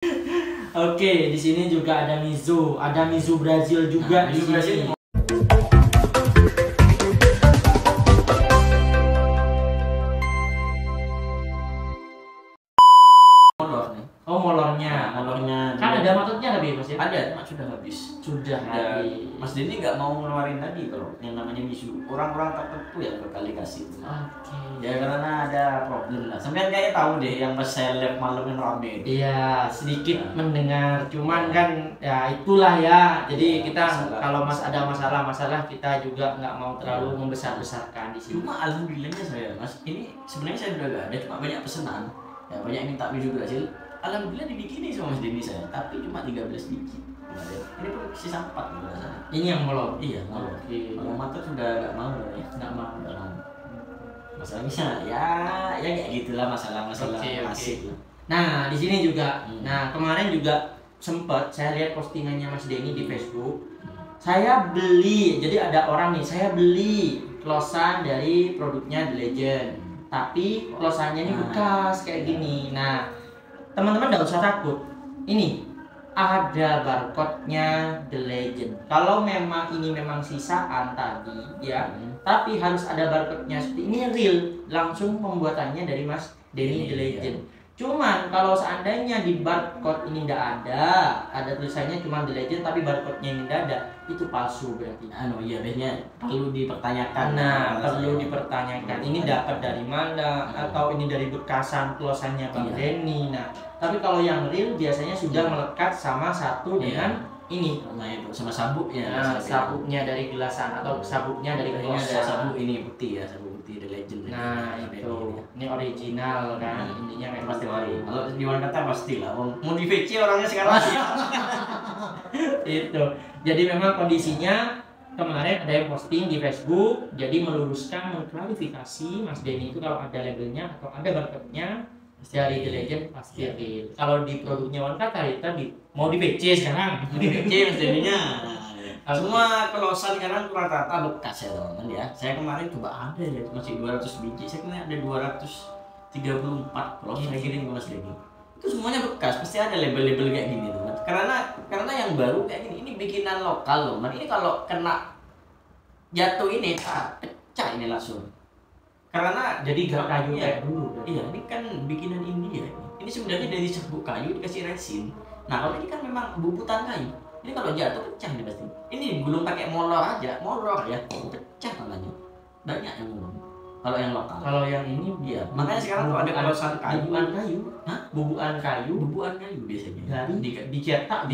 Oke, di sini juga ada Mizu Brazil juga di sini. Oh, molornya. Kan ada matutnya tapi Mas ya? Ada, mak sudah habis. Sudah habis. Mas Denny nggak mau ngeluarin lagi kalau yang namanya Mizu. Orang-orang tertentu ya berkali kasih. Oke. Ya karena ada problem lah. Sampai kayak tahu deh yang pas saya live malam yang rame. Iya, sedikit mendengar. Cuman kan ya itulah ya. Jadi kita kalau ada masalah kita juga nggak mau terlalu membesar-besarkan di sini. Cuma alhamdulillahnya saya Mas, ini sebenarnya saya udah gak ada, cuma banyak pesanan. Ya banyak yang minta Mizu Brazil. Alhamdulillah dibikinin sama Mas Denny saya, tapi cuma 13 biji. Ini pun sisa 4 rasanya. Ini yang molor. Iya, molor. Kalau matut sudah nggak mau ya. Nggak mau. Masalahnya ya kayak gitulah masalah-masalah asik. Nah, di sini juga. Nah, kemarin juga sempat saya lihat postingannya Mas Denny di Facebook. Saya beli, jadi ada orang nih, saya beli closean dari produknya The Legend. Tapi closeannya ini bekas kayak gini. Nah, teman-teman nggak usah takut. Ini ada barcode-nya The Legend. Kalau memang ini memang sisaan tadi ya, tapi harus ada barcode-nya seperti ini real, langsung pembuatannya dari Mas Denny The Legend. Cuman kalau seandainya di barcode ini tidak ada tulisannya cuma The Legend tapi barcode-nya ini tidak ada, itu palsu berarti. Iya, biasanya perlu dipertanyakan. Nah, perlu dipertanyakan ini dapat dari mana atau ini dari bekasan closeannya Bang Denny. Nah, tapi kalau yang real biasanya sudah melekat sama satu dengan ini. Sama sabuknya. Nah, sabuknya dari gelasan atau sabuknya dari closean. Sabuk ini putih ya, sabuk putih The Legend. Nah, itu. Ini original kan, intinya memang pasti ori. Kalau di mana kata pastilah. Mau di VC orangnya sekarang. Itu. Jadi memang kondisinya kemarin ada yang posting di Facebook, jadi meluruskan, mengklarifikasi Mas Denny itu kalau ada labelnya atau ada barcode-nya dari The Legend pasti real. Kalau di produknya One Kata tadi mau di PC sekarang, di PC Mas Denny-nya. Semua closean sekarang rata-rata bekas ya teman-teman ya. Saya kemarin coba ada ya masih 200 biji. Saya kemarin ada 234 closean saya kirim ke Mas Denny. Itu semuanya bekas, pasti ada label-label kayak gini teman. Karena yang baru kayak gini, ini bikinan lokal loh. Ini kalau kena jatuh ini pecah ini langsung. Karena jadi gak kayu kayak dulu. Iya, ini kan bikinan India. Ini sebenarnya dari serbuk kayu dikasih resin. Nah, kalau ini kan memang bubutan kayu. Ini kalau jatuh pecah nih pasti. Ini belum pakai molor ya, pecah tangannya. Banyak yang molor. Kalau yang lokal. Kalau yang ini dia. Makanya sekarang kalau ada closean kayu, bubuan kayu biasanya. Dari dicetak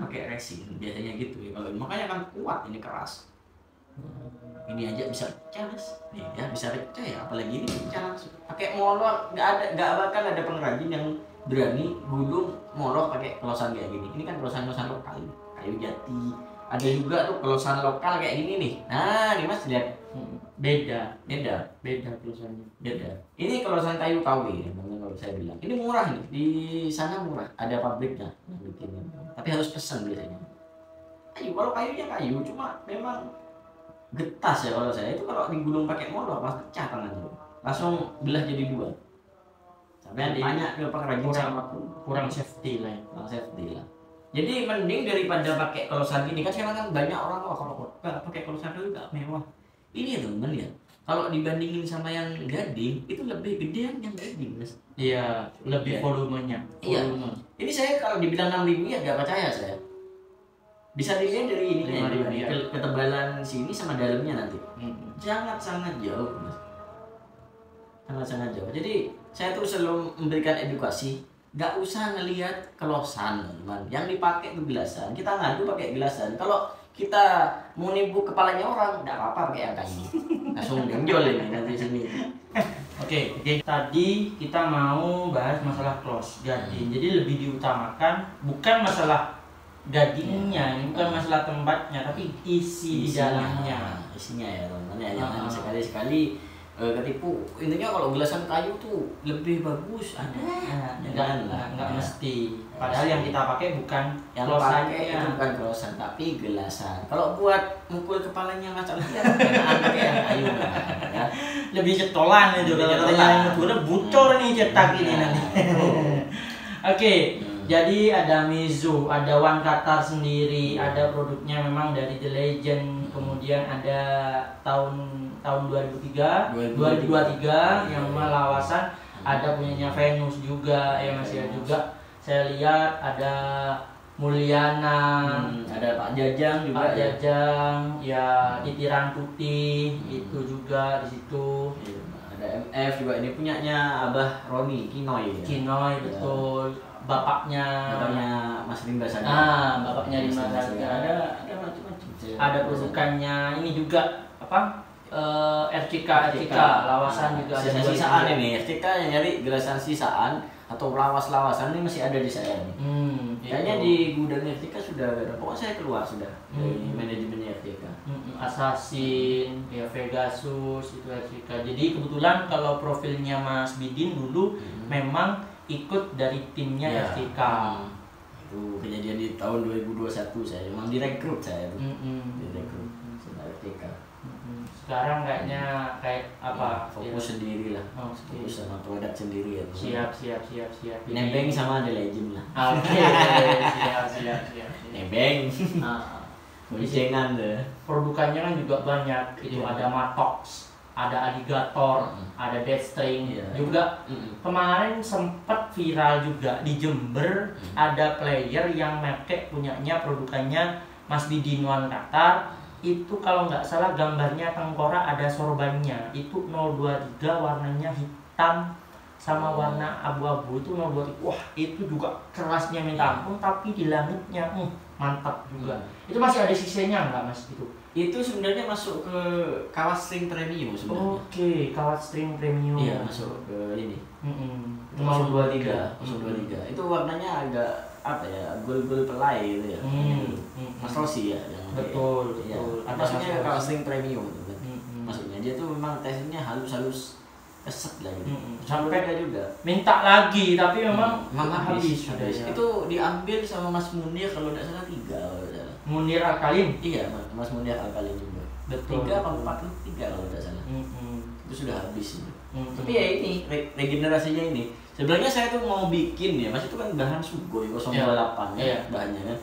pakai resin biasanya gitu ya. Kalau makanya kan kuat ini keras. Ini aja bisa pecah Mas. Nih ya bisa pecah ya, apalagi ini pecah langsung. Pakai molor nggak bakal ada pengrajin yang berani gulung molor pakai closean kayak gini. Ini kan closean lokal, kayu jati. Ada juga tuh closean lokal kayak gini nih. Nah, nih Mas lihat. Beda closeannya. Beda. Ini closean kayu KW, kalau saya bilang. Ini murah nih. Di sana murah. Ada pabriknya yang bikin. Tapi harus pesan biasanya. Kalau kayunya kayu, cuma memang getas ya kalau saya itu kalau digulung pakai molor pas pecah tangannya langsung belah jadi 2 sampai banyak ke pengrajin sama kurang safety lah jadi mending daripada pakai closean ini kan sekarang kan banyak orang kalau pakai closean itu gak mewah ini temen ya kalau dibandingin sama yang gading itu lebih gede yang gading Mas. Iya lebih volumenya ini saya kalau dibilang 6.000 ya gak percaya saya. Bisa dilihat dari ini ketebalan sini sama dalamnya nanti. Sangat jauh Mas. Sangat jauh. Jadi saya tuh selalu memberikan edukasi, nggak usah ngelihat closean teman. Yang dipakai itu gelasan. Kita ngadu pakai gelasan. Kalau kita mau nipu kepalanya orang, nggak apa-apa pakai yang kayu. Langsung benjol ini nanti sini. Oke. Tadi kita mau bahas masalah close gading. Jadi lebih diutamakan bukan masalah gadingnya, ini bukan masalah tempatnya, tapi isi di dalamnya. Isinya ya teman-teman ya, jangan sekali-sekali ketipu. Intinya kalau gelasan kayu tuh lebih bagus nggak mesti. Padahal yang kita pakai bukan yang pakai itu bukan closean tapi gelasan. Kalau buat mukul kepalanya macam dia pakai yang kayu ya. Lebih cetolan itu kalau yang udah bocor nih cetak ini nanti. Oke. Jadi ada Mizu, ada One Qatar sendiri, ada produknya memang dari The Legend, kemudian ada tahun 2023 yang memang lawasan, ada punyanya Venus juga, ya Mas ya juga. Saya lihat ada Mulyana, ada Pak Jajang juga. Pak Jajang, ya Titiran Putih itu juga di situ. Ada MF juga, ini punyanya Abah Roni Kinoy. Kinoy betul. Bapaknya Mas Rimba Saga. Bapaknya Rimba Saga. Ada macam-macam. Ada produkannya ini juga apa? RCK lawasan juga ada sisaan ini. RCK yang nyari gerasan sisaan atau lawas-lawasan ini masih ada di saya nih. Kayaknya di gudang RCK sudah ada. Pokoknya saya keluar sudah dari manajemennya RCK. Assassin, ya Pegasus itu RCK. Jadi kebetulan kalau profilnya Mas Bidin dulu memang ikut dari timnya RCK. Itu kejadian di tahun 2021 saya memang direkrut saya tuh. Direkrut sama RCK. Sekarang kayaknya apa? Fokus sendiri lah. Fokus sama produk sendiri ya. Siap. Nebeng sama The Legend lah. Oke, siap. Nebeng. Boncengan deh. Produkannya kan juga banyak. Itu ada Matox, ada Alligator, ada Deathstring juga. Kemarin sempat viral juga di Jember, ada player yang make punyanya produkannya Mas Bidin One Qatar. Itu kalau nggak salah gambarnya tengkorak ada sorbannya. Itu 023 warnanya hitam sama warna abu-abu, itu 023. Wah, itu juga kerasnya minta ampun, tapi di langitnya mantap juga. Itu masih ada sisanya nggak Mas itu? Itu sebenarnya masuk ke kawat string premium sebenarnya. Oke, kawat string premium. Iya, masuk ke ini. 023. Itu warnanya agak apa ya, gol-gol pelai gitu ya. Mas Rosi ya yang betul. Ya. Maksudnya kawat string premium gitu kan. Maksudnya dia tuh memang tesnya halus-halus keset lah gitu. Sampai dia juga minta lagi, tapi memang habis. Itu diambil sama Mas Munir kalau tidak salah 3 kalau tidak salah. Munir Alkalin? Iya, Mas Munir Alkalin juga. Betul. 3 apa 4 kalau tidak salah. Itu sudah habis. Tapi ya ini regenerasinya ini. Sebenarnya saya tuh mau bikin ya, Mas, itu kan bahan Sugoi 028 ya, bahannya kan.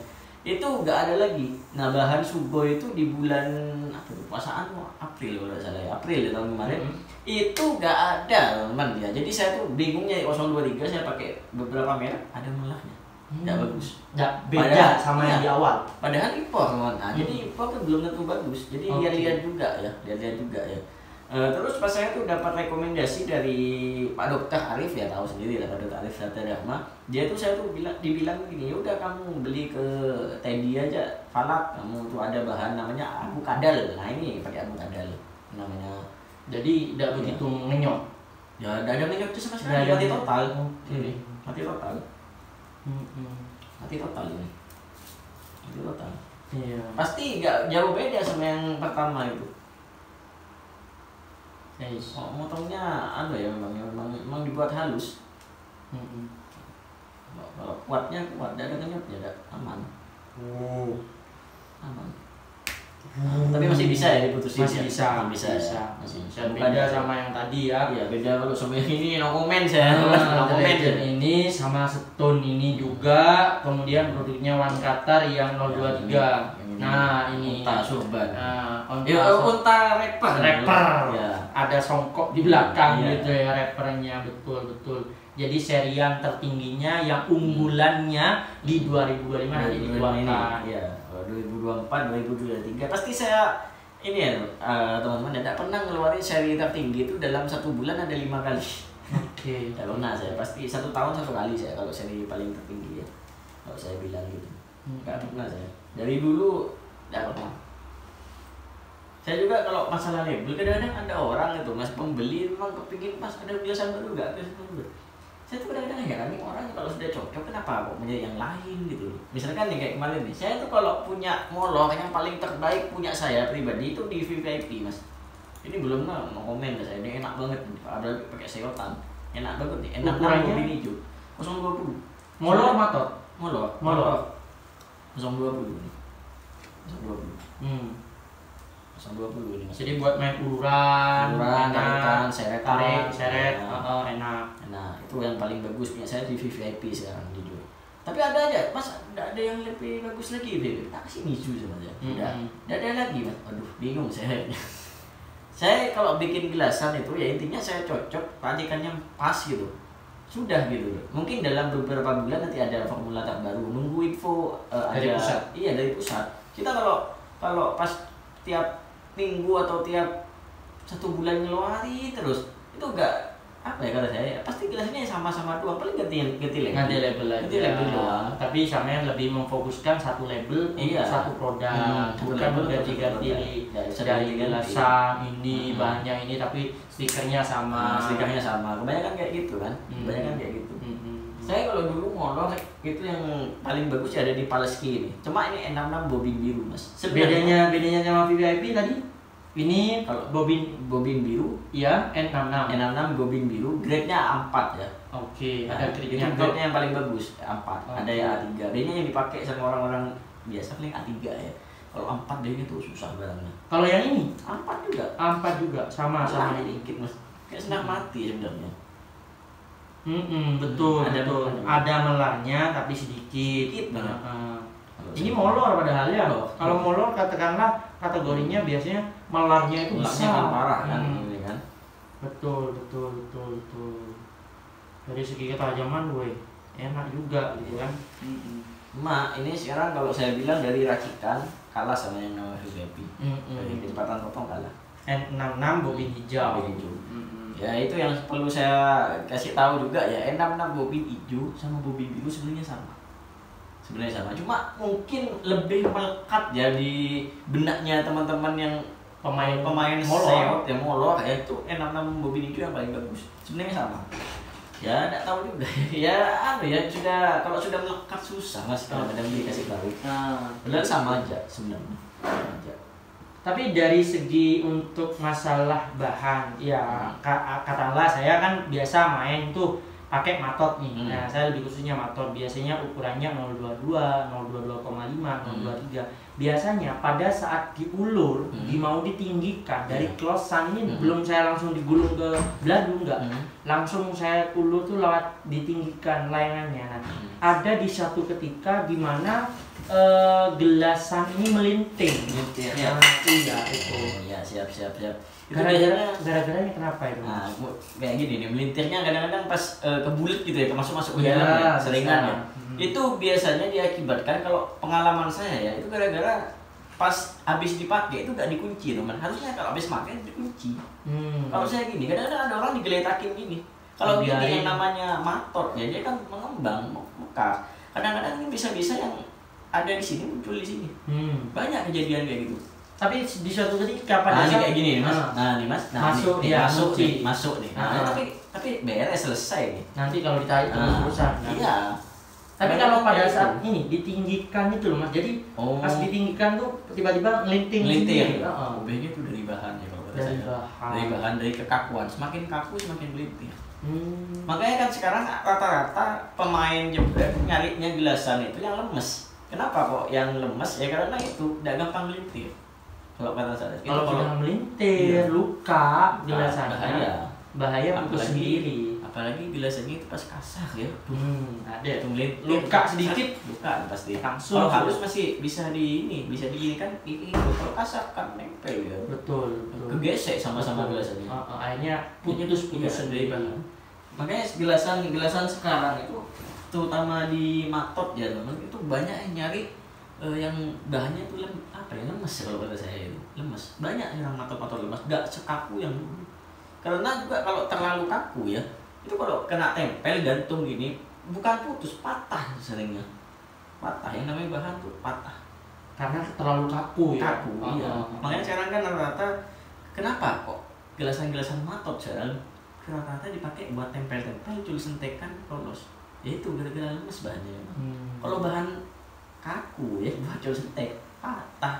Itu nggak ada lagi. Nah, bahan Sugoi itu di bulan apa tuh? Puasaan April kalau tidak salah ya. April ya tahun kemarin. Itu nggak ada, teman ya. Jadi saya tuh bingungnya 023 saya pakai beberapa merek ada melahnya. Nggak bagus. Nggak beda sama yang di awal. Padahal impor, teman. Nah, jadi impor kan belum tentu bagus. Jadi lihat-lihat juga ya, terus pas saya tuh dapat rekomendasi dari Pak Dokter Arif, ya tahu sendiri lah Pak Dokter Arif Satarahma. Dia tuh saya tuh dibilang gini, ya udah kamu beli ke Teddy aja, Falak, kamu tuh ada bahan namanya Abu Kadal. Nah ini pakai Abu Kadal namanya. Jadi tidak begitu ngenyot. Ya tidak ada ngenyot sama sekali, mati total. Mati total. Mati total ini. Mati total. Iya. Pasti nggak jauh beda sama yang pertama itu. Motongnya ya memang dibuat halus. Kalau kuatnya kuat, ada kenyotnya, ada aman. Aman. Tapi masih bisa ya diputusin. Masih bisa. Beda sama yang tadi ya. Iya, beda kalau sama yang ini no comment saya. No comment ini sama Stone ini juga, kemudian produknya One Qatar yang 023. Nah, ini Unta Surban. Unta rapper. Ya. Ada songkok di belakang gitu ya rappernya, betul. Jadi serian tertingginya yang unggulannya di 2025 nanti dikeluarkan. Iya, 2024, 2023. Pasti saya ini ya teman-teman tidak pernah ngeluarin seri tertinggi itu dalam 1 bulan ada 5 kali. Oke. Tidak pernah saya, pasti 1 tahun 1 kali saya kalau seri paling tertinggi ya. Kalau saya bilang gitu. Nggak pernah saya. Dari dulu tidak pernah. Saya juga kalau masalah label kadang-kadang ada orang itu Mas pembeli memang kepingin Mas ada biasa baru nggak biasa. Saya tuh kadang-kadang heran nih orang kalau sudah cocok kenapa kok menjadi yang lain gitu. Misalkan nih kayak kemarin nih, saya tuh kalau punya molor yang paling terbaik punya saya pribadi itu di VIP Mas. Ini belum mau komen saya, ini enak banget, ada pakai sedotan, enak banget nih, enak banget ini hijau, 020. Molor matot? Molor. 020 nih. 020 ini. Jadi buat main uluran, tarikan, seret, enak. Nah, itu yang paling bagus punya saya di VIP sekarang jujur. Tapi ada aja, mas nggak ada yang lebih bagus lagi, Beb. Tak kasih nisu sama saya. Nggak ada lagi, mas. Aduh, bingung saya. Saya kalau bikin gelasan itu ya intinya saya cocok racikannya pas gitu. Sudah gitu. Mungkin dalam beberapa bulan nanti ada formula terbaru. Nunggu info dari ada. pusat. Iya, dari pusat. Kita kalau pas tiap minggu atau tiap 1 bulan ngeluarin terus itu enggak apa ya kata saya, pasti gelasnya sama-sama doang, paling ganti label. Ganti label aja. Ganti label doang. Tapi sampean lebih memfokuskan satu label untuk satu produk, bukan ganti-ganti dari gelasan ini bahannya ini, tapi stikernya sama. Stikernya sama. Kebanyakan kayak gitu kan. Kebanyakan kayak gitu. Saya kalau dulu molor itu yang paling bagus ya ada di Paleski ini. Cuma ini N66 bobin biru, Mas. Bedanya sama VVIP tadi? Ini kalau bobin biru, ya N66 bobin biru, grade-nya A4 ya. Oke, Nah, ada grade-nya yang paling bagus A4. Ada yang A3. B-nya yang dipakai sama orang-orang biasa paling A3 ya. Kalau A4 B-nya tuh susah barangnya. Kalau yang ini A4 juga. A4 juga sama ini. Dikit, Mas. Kayak senang mati sebenarnya. Betul. Ada melarnya tapi sedikit banget. Ini molor padahal ya. Kalau molor katakanlah kategorinya biasanya melarnya itu besar, parah kan ini kan. Betul. Dari segi ketajaman gue enak juga gitu kan. Ini sekarang kalau saya bilang dari racikan kalah sama yang namanya VVIP. Dari kecepatan potong kalah. N66 bobin hijau. Ya itu yang perlu saya kasih tahu juga ya, N66 bobin hijau sama bobin biru sebenarnya sama. Cuma mungkin lebih melekat ya di benaknya teman-teman yang pemain molor ya itu N66 bobin hijau yang paling bagus. Sebenarnya sama. Ya enggak tahu juga. Ya sudah, kalau sudah melekat susah Mas kadang-kadang dikasih tahu. Padahal sama aja sebenarnya. Tapi dari segi untuk masalah bahan, ya katakanlah saya kan biasa main tuh pakai matot nih. Nah, saya lebih khususnya matot. Biasanya ukurannya 022, 022,5, 023. Biasanya pada saat diulur, mau ditinggikan dari klosan ini belum saya langsung digulung ke beladu enggak. Langsung saya ulur tuh lewat ditinggikan layangannya. Nah, ada di satu ketika di mana gelasan ini melinting. Ya, iya itu. Ya, siap. Gara-garanya kenapa itu? Nah, kayak gini nih, melintirnya kadang-kadang pas kebulet gitu ya, masuk ke dalam ya, seringan ya. Itu biasanya diakibatkan kalau pengalaman saya ya, itu gara-gara pas habis dipakai itu gak dikunci teman. Harusnya kalau habis pakai dikunci. Kalau saya gini, kadang-kadang ada orang digeletakin gini. Kalau gini yang namanya matot ya, dia kan mengembang, mekar. Kadang-kadang ini bisa-bisa yang ada di sini muncul di sini. Banyak kejadian kayak gitu. Tapi di suatu ketika pada saat kayak gini nih Mas. Mas. Masuk nih. Tapi beres selesai nih. Nanti kalau ditarik terus-terusan. Iya. Tapi kalau pada saat ini ditinggikan itu loh Mas. Jadi pas ditinggikan tuh tiba-tiba melinting. OB-nya itu dari bahan ya kalau kata saya. Dari bahan, dari kekakuan. Semakin kaku semakin melinting. Makanya kan sekarang rata-rata pemain jebrek nyarinya gelasan itu yang lemes. Kenapa kok yang lemes? Ya karena itu tidak gampang melintir. Kalau kata saya. Kalau sudah melintir, luka gelasannya. Bahaya untuk sendiri. Apalagi gelasannya itu pas kasar ya. Ada itu melintir. Luka sedikit, luka pasti. Langsung. Kalau halus masih bisa digini kan ini. Kalau kasar kan nempel ya. Betul. Kegesek sama-sama gelasannya. Akhirnya putus sendiri. Makanya gelasan sekarang itu terutama di matot ya teman, itu banyak yang nyari yang bahannya itu lemes kalau kata saya itu lemes. Banyak yang matot lemes, gak sekaku yang dulu. Karena juga kalau terlalu kaku ya, itu kalau kena tempel gantung gini bukan putus, patah seringnya. Patah, yang namanya bahan tuh patah. Karena terlalu kaku ya. Iya. Makanya sekarang kan rata-rata kenapa kok gelasan-gelasan matot sekarang rata-rata dipakai buat tempel-tempel, culi sentekan, lolos. Ya itu gara-gara lemes bahannya. Kalau bahan kaku ya buat culi sentek patah.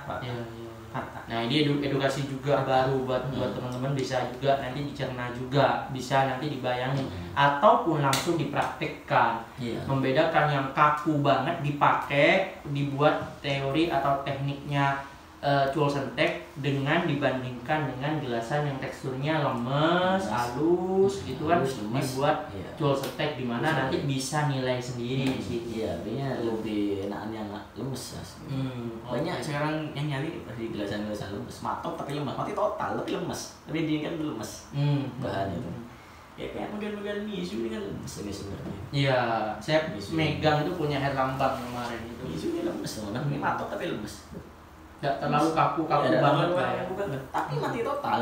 Nah ini edukasi juga baru buat teman-teman, bisa juga nanti dicerna juga, bisa nanti dibayangin ataupun langsung dipraktekkan. Membedakan yang kaku banget dipakai, dibuat teori atau tekniknya cuol sentek dengan dibandingkan dengan gelasan yang teksturnya lemes, halus gitu kan, dibuat cuol sentek di mana nanti bisa nilai sendiri di situ. Iya, artinya lebih enakan yang lemes ya. Banyak sekarang yang nyari di gelasan-gelasan lemes, matok tapi lemes, mati total tapi lemes, tapi dia kan lemes bahan itu. Ya kayak model-model misu ini kan lemes ini sebenarnya. Iya, saya megang itu punya Herlambang kemarin itu. Misu ini lemes teman, ini matok tapi lemes. Nggak terlalu kaku banget lah ya. Tapi mati total.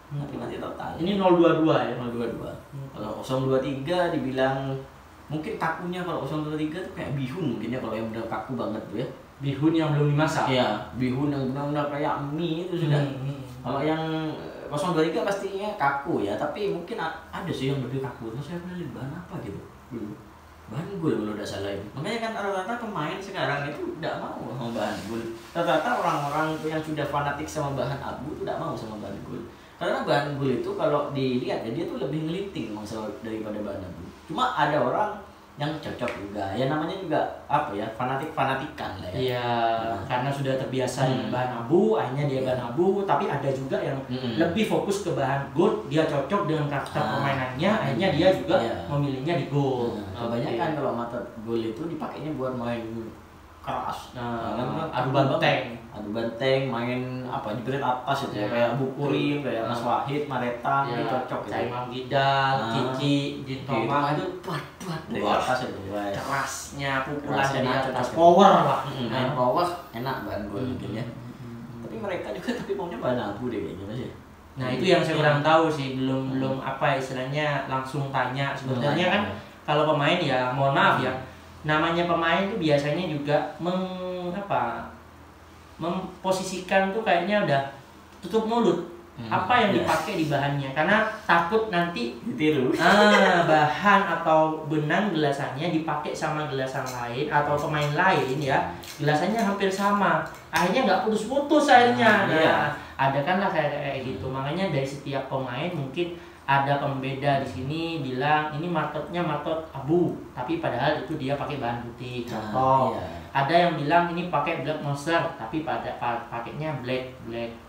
Tapi mati total. Ini 022 ya? 022. Kalau 023 dibilang mungkin kakunya, kalau 023 tuh kayak bihun mungkin ya, kalau yang udah kaku banget tuh ya. Bihun yang belum dimasak? Iya, bihun yang benar-benar kayak mie itu sudah. Kalau yang 023 pastinya kaku ya, tapi mungkin ada sih yang lebih kaku. Terus saya pernah lihat bahan apa gitu dulu. Bahan gul kalau udah salah ini. Makanya kan rata-rata pemain sekarang itu tidak mau sama bahan gul. Rata-rata orang-orang yang sudah fanatik sama bahan abu itu tidak mau sama bahan gul. Karena bahan gul itu kalau dilihat ya dia tuh lebih ngelinting daripada bahan abu. Cuma ada orang yang cocok juga. Ya namanya juga apa ya, fanatik-fanatikan lah ya. Iya, karena sudah terbiasa dengan bahan abu, akhirnya dia bahan abu. Tapi ada juga yang lebih fokus ke bahan gold, dia cocok dengan karakter permainannya, akhirnya dia juga memilihnya di gold. Kebanyakan kalau mata gold itu dipakainya buat main keras, adu banteng, main apa di berat atas itu ya, kayak Bukurim, kayak Mas Wahid, Mareta, itu cocok gitu. Imam Gidal, Kiki, Jintoma itu dari atas itu, kerasnya pukulan dari atas, power lah, main power enak bahan gold mungkin ya. Tapi mereka juga maunya bahan abu deh kayaknya Mas ya. Nah itu yang saya kurang tahu sih, belum apa istilahnya langsung tanya. Sebenarnya kan kalau pemain ya mohon maaf ya, namanya pemain tuh biasanya juga memposisikan tuh kayaknya udah tutup mulut apa yang dipakai di bahannya, karena takut nanti ditiru bahan atau benang gelasannya dipakai sama gelasan lain atau pemain lain ya, gelasannya hampir sama, akhirnya nggak putus-putus akhirnya. Ada kan lah kayak gitu. Makanya dari setiap pemain mungkin ada pembeda di sini bilang ini martotnya martot abu, tapi padahal itu dia pakai bahan putih. Contoh, ada yang bilang ini pakai black monster, tapi pakainya black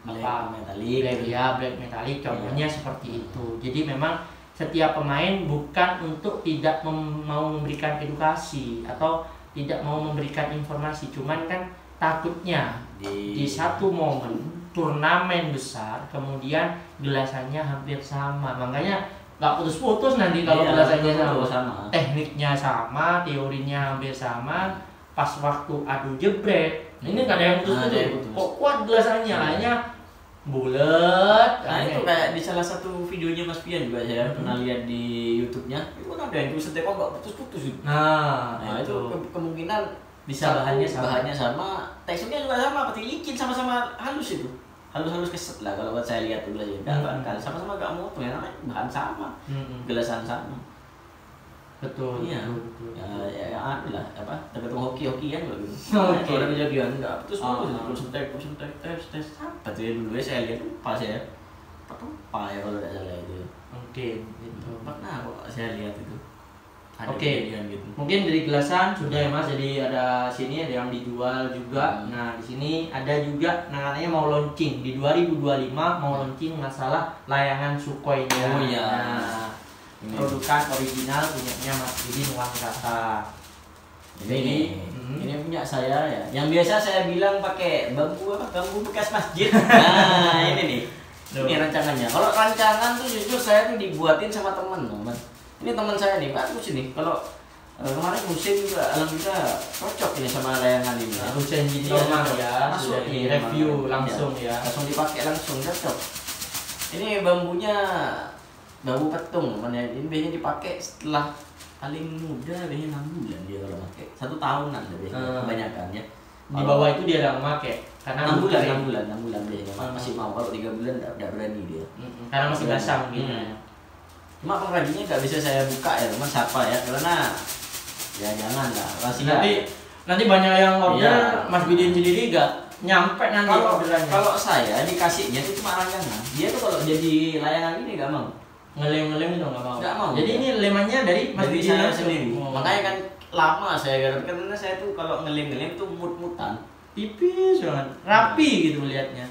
metalik. Contohnya seperti itu. Jadi memang setiap pemain bukan untuk tidak mau memberikan edukasi atau tidak mau memberikan informasi, cuman kan takutnya di satu momen turnamen besar kemudian gelasannya hampir sama, makanya nggak putus-putus nanti kalau gelasannya sama, tekniknya sama, teorinya hampir sama, pas waktu adu jebret ini nggak ada yang putus-putus, kok kuat gelasannya, hanya bulat. Nah itu kayak di salah satu videonya Mas Pian juga saya pernah lihat di YouTube-nya, itu kan ada yang tulisan teko nggak putus-putus. Nah itu kemungkinan bisa bahannya sama, teksturnya juga sama, peti licin, sama-sama halus itu, halus keset lah kalau saya lihat dulu aja. Sama-sama gak mau, ya bahan sama, gelasan sama. Betul. Iya. Betul. Ya ada lah apa, tergantung hoki-hokian kalau gitu. Kalau ada kejadian enggak putus tes apa tuh ya dulu ya saya lihat pas ya. Apa ya kalau tidak salah itu. Mungkin itu. Pernah kok saya lihat itu. Oke, gitu. Mungkin dari gelasan sudah ya Mas, jadi ada sini ada yang dijual juga. Nah di sini ada juga, nah katanya mau launching di 2025 mau launching masalah layangan Sukhoi-nya. Oh iya. Nah, produkan original punyanya Mas Didin Wangkata. Ini punya saya ya. Yang biasa saya bilang pakai bambu bekas masjid. Nah ini nih. Ini rancangannya. Kalau rancangan tuh jujur saya tuh dibuatin sama temen. Ini teman saya nih, bagus ini. Kalau kemarin musim juga alhamdulillah cocok ini sama layangan ini. Hujan gini ya, sudah di review langsung ya. Langsung dipakai langsung cocok. Ini bambunya bambu petung, ini biasanya dipakai setelah paling muda biasanya 6 bulan dia kalau pakai. 1 tahunan biasanya kebanyakan ya. Di bawah itu dia nggak pakai karena 6 bulan biasanya masih mau. Kalau 3 bulan tidak berani dia. Karena masih basah gitu. Cuma pengrajinnya nggak bisa saya buka ya teman, siapa ya, karena ya jangan lah rahasia. Nanti banyak yang order, Mas Bidin sendiri nggak nyampe nanti orderannya. Kalau saya dikasihnya itu cuma rancangan, dia tuh kalau jadi layangan ini nggak mau. Ngelem itu nggak mau. Nggak mau. Jadi ini lemannya dari Mas Bidin saya sendiri. Makanya kan lama saya garap, karena saya tuh kalau ngelem tuh mut-mutan. tipis banget, rapi gitu melihatnya.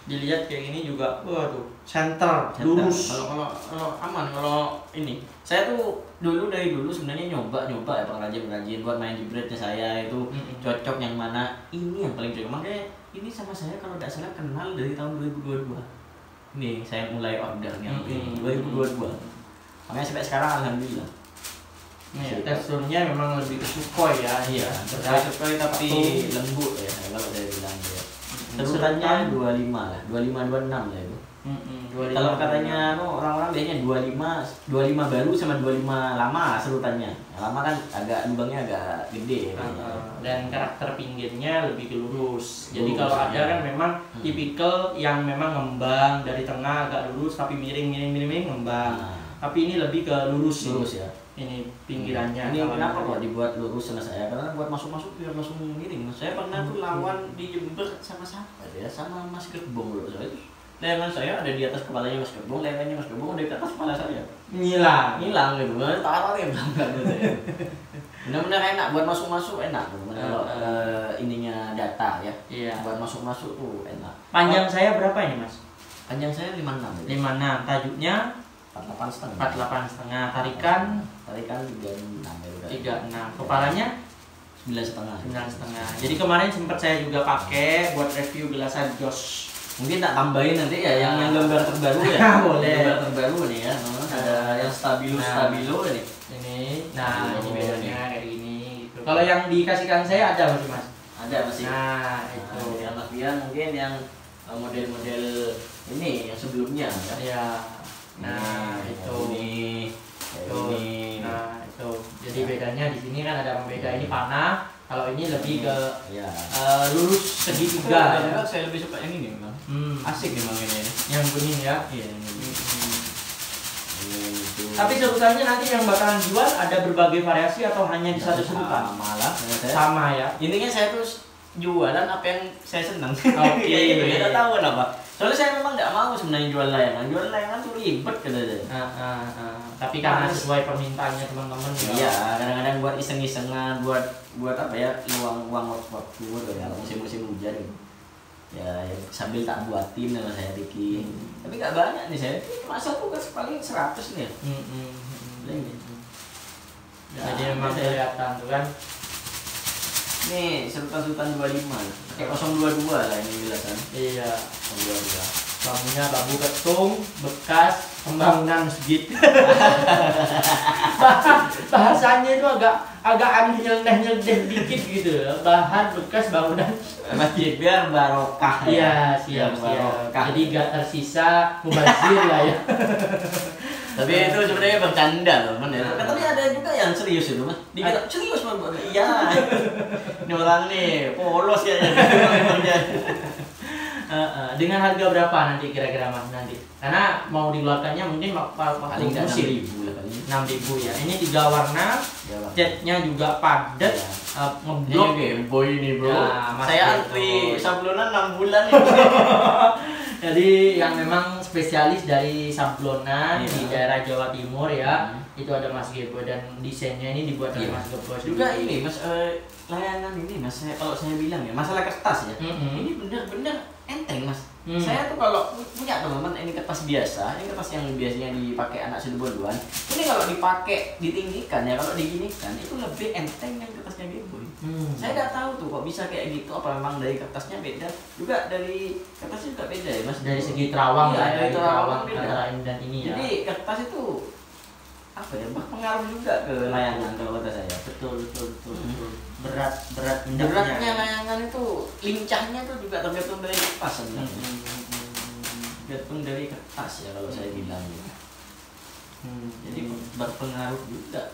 Dilihat kayak gini juga, waduh, center, lurus. Kalau aman, kalau ini saya tuh dari dulu sebenarnya nyoba ya pengrajin buat main jebretnya saya itu cocok yang mana, ini yang paling cocok. Makanya ini sama saya kalau tidak salah kenal dari tahun 2022. Ini saya mulai ordernya 2022. Makanya sampai sekarang alhamdulillah. Teksturnya memang lebih ke Sukhoi ya. Iya, Sukhoi tapi lembut ya kalau saya bilang ya. Sebutannya 25 lah, 25 26 lah itu. Kalau katanya orang-orang biasanya 25 baru sama 25 lama serutannya. Yang lama kan agak lubangnya agak gede. Dan karakter pinggirnya lebih ke lurus. Jadi kalau ada kan memang tipikal yang memang ngembang dari tengah agak lurus tapi miring ngembang. Tapi ini lebih ke lurus ya. Ini pinggirannya. Ini kenapa kok dibuat lurus sama saya? Karena buat masuk biar langsung miring. Saya pernah tuh lawan di Jember sama siapa ya? Sama Mas Gerbong dulu saya itu. Lehernya saya ada di atas kepalanya Mas Gerbong, lehernya Mas Gerbong ada di atas kepala saya. Hilang gitu. Taruh ya belakang gitu. Benar-benar enak buat masuk enak tuh. Kalau ininya data ya. Iya. Buat masuk tuh enak. Panjang saya berapa ini, Mas? Panjang saya 56. 56. Tajuknya 48,5. 48,5. Tarikan 36. Kepalanya 9,5. Jadi kemarin sempat saya juga pakai buat review gelasan Josh. Mungkin tak tambahin nanti ya yang gambar terbaru ya. Boleh. Gambar terbaru nih ya. Ada yang stabilo ini. Ini bedanya kayak gini gitu. Kalau yang dikasihkan saya ada masih, Mas? Ada masih. Nah, itu. Yang Mas Bian mungkin yang model-model ini yang sebelumnya ya. Iya. Nah, itu. Ini. Nah, itu. Jadi bedanya di sini kan ada pembeda, ini panah. Kalau ini lebih ke lurus segitiga. Ya. Saya lebih suka yang ini memang. Asik memang ini. Yang kuning ya. Iya, ini. Tapi serutannya nanti yang bakalan jual ada berbagai variasi atau hanya di satu serutan? Sama ya. Intinya saya tuh jualan apa yang saya senang. Oke. Gitu ya, tidak tahu kenapa. Soalnya saya memang tidak mau sebenarnya jual layangan tuh ribet katanya. Tapi karena sesuai permintaannya teman-teman ya. Iya, kadang-kadang buat iseng-isengan, buat apa ya, uang waktu ya, musim-musim hujan gitu. Ya, sambil tak buatin sama saya bikin. Tapi nggak banyak nih saya. Masa tuh kan paling 100 nih. Jadi memang kelihatan tuh kan. Nih, serutan 25. Kayak 022 lah ini jelasan. Iya, 022. Bambunya bambu ketung bekas pembangunan masjid. Bahasanya itu agak aneh nyeleneh dikit gitu. Bahan bekas bangunan masjid biar barokah. Iya, siap. Jadi gak tersisa mubazir lah ya. Tapi itu sebenarnya bercanda loh, Man. Tapi ada juga yang serius itu, Mas. Dikira serius, Man. Iya. Ini orang nih polos ya. Dengan harga berapa nanti kira-kira, Mas, nanti? Karena mau dikeluarkannya mungkin paling 6.000 lah kali. 6.000 ya. Ini 3 warna. Catnya juga padat. Ngeblok Game Boy ini, Bro. Ya, saya antri sablonan 6 bulan ya. Jadi yang memang spesialis dari sablonan di daerah Jawa Timur ya, itu ada Mas Gebo, dan desainnya ini dibuat oleh Mas Gebo juga. Ini Mas, layangan ini Mas, kalau saya bilang ya, masalah kertas ya, ini benar-benar enteng Mas. Saya tuh kalau punya teman-teman ini kertas biasa, ini kertas yang biasanya dipakai anak seduluan, ini kalau dipakai ditinggikan ya, kalau diginikan itu lebih enteng yang kertasnya Gebo. Saya nggak tahu tuh kok bisa kayak gitu, apa memang dari kertasnya beda, juga dari kertasnya juga beda ya Mas. Dari segi terawang ya, dari terawang antara ini dan ini ya. Jadi kertas itu apa ya, berpengaruh juga ke layangan kalau kata saya. Betul. Beratnya layangan itu, lincahnya tuh juga tergantung dari kertas sebenarnya. Tergantung dari kertas ya kalau saya bilang gitu. Jadi berpengaruh juga.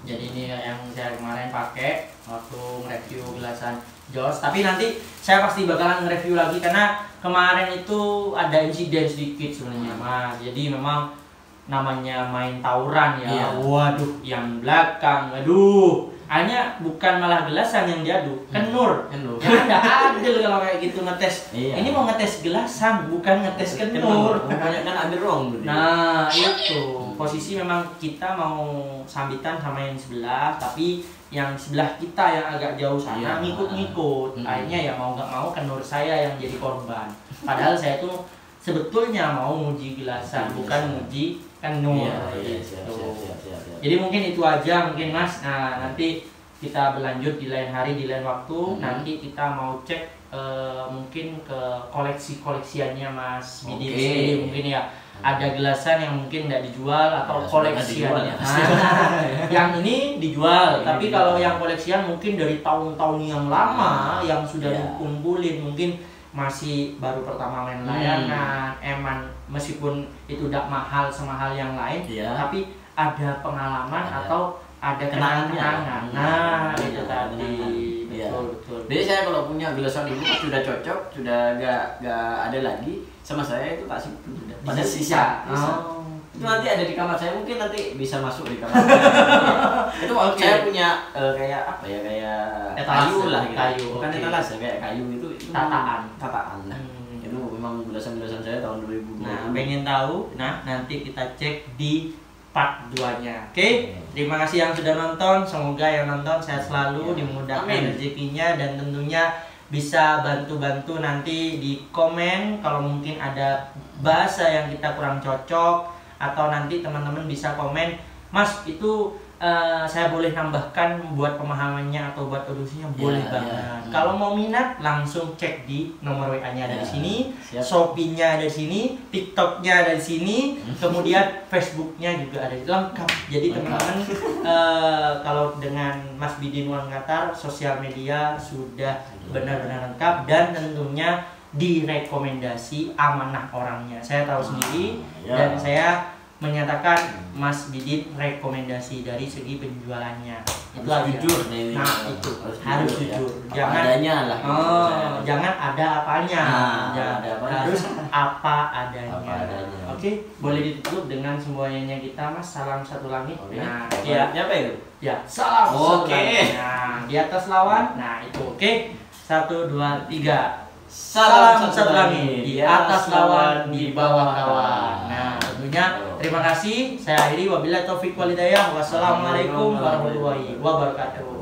Jadi ini yang saya kemarin pakai waktu nge-review gelasan Josh. Tapi nanti saya pasti bakalan nge-review lagi karena kemarin itu ada insiden sedikit sebenarnya, Mas. Jadi memang namanya main tawuran ya. Waduh, yang belakang, aduh. Hanya bukan malah gelasan yang diadu, kenur. Yang ada adil kalau kayak gitu ngetes. Ini mau ngetes gelasan, bukan ngetes kenur. Banyak kan ada wrong. Nah, itu. posisi memang kita mau sambitan sama yang sebelah, tapi yang sebelah kita yang agak jauh sana ngikut-ngikut. Akhirnya ya mau nggak mau kan nur saya yang jadi korban. Padahal saya tuh sebetulnya mau nguji gelasan, bukan nguji kan nur. Jadi mungkin itu aja mungkin Mas. Nah, nanti kita berlanjut di lain hari, di lain waktu. Nanti kita mau cek mungkin ke koleksiannya Mas Bidin sendiri mungkin ya. Ada gelasan yang mungkin tidak dijual atau koleksiannya. Yang ini dijual, tapi kalau yang koleksian mungkin dari tahun-tahun yang lama yang sudah dikumpulin, mungkin masih baru pertama main layangan, eman meskipun itu tidak mahal semahal yang lain, tapi ada pengalaman atau ada kenangan. Nah, itu tadi. Betul. Jadi saya kalau punya gelasan ini sudah cocok, sudah gak ada lagi sama saya itu tak simpen sudah. Pada sisa. Itu nanti ada di kamar saya, mungkin nanti bisa masuk di kamar saya. Itu saya punya kayak apa ya, kayak kayu lah gitu. Kayu. Bukan etalase, kayak kayu itu tataan. Nah. Itu memang gelasan-gelasan saya tahun 2000. Nah, pengen tahu? Nah, nanti kita cek di part 2-nya. Oke? Terima kasih yang sudah nonton. Semoga yang nonton sehat selalu, dimudahkan rezekinya, dan tentunya bisa bantu-bantu nanti di komen kalau mungkin ada bahasa yang kita kurang cocok, atau nanti teman-teman bisa komen, Mas itu saya boleh tambahkan buat pemahamannya atau buat audiosinya, boleh banget. Kalau mau minat langsung cek di nomor WA-nya ada di sini, Shopee-nya ada di sini, TikTok-nya ada di sini, kemudian Facebook-nya juga ada, lengkap. Jadi teman-teman kalau dengan Mas Bidin Uang Qatar, sosial media sudah benar-benar lengkap, dan tentunya direkomendasi amanah orangnya. Saya tahu sendiri dan saya menyatakan Mas Bidin rekomendasi dari segi penjualannya. Itu harus jujur. Nah, itu harus jujur. Jangan adanya lah. Jangan ada apanya. Harus apa adanya. Oke, boleh ditutup dengan semuanya kita Mas. Salam satu langit. Nah, apa itu? Ya, salam satu langit. Nah, di atas lawan. Nah, itu oke. 1 2 3. Salam satu langit, di atas lawan, di bawah kawan. Nah, tentunya terima kasih. Saya akhiri, wabillahi taufik wal hidayah. Wassalamualaikum warahmatullahi wabarakatuh.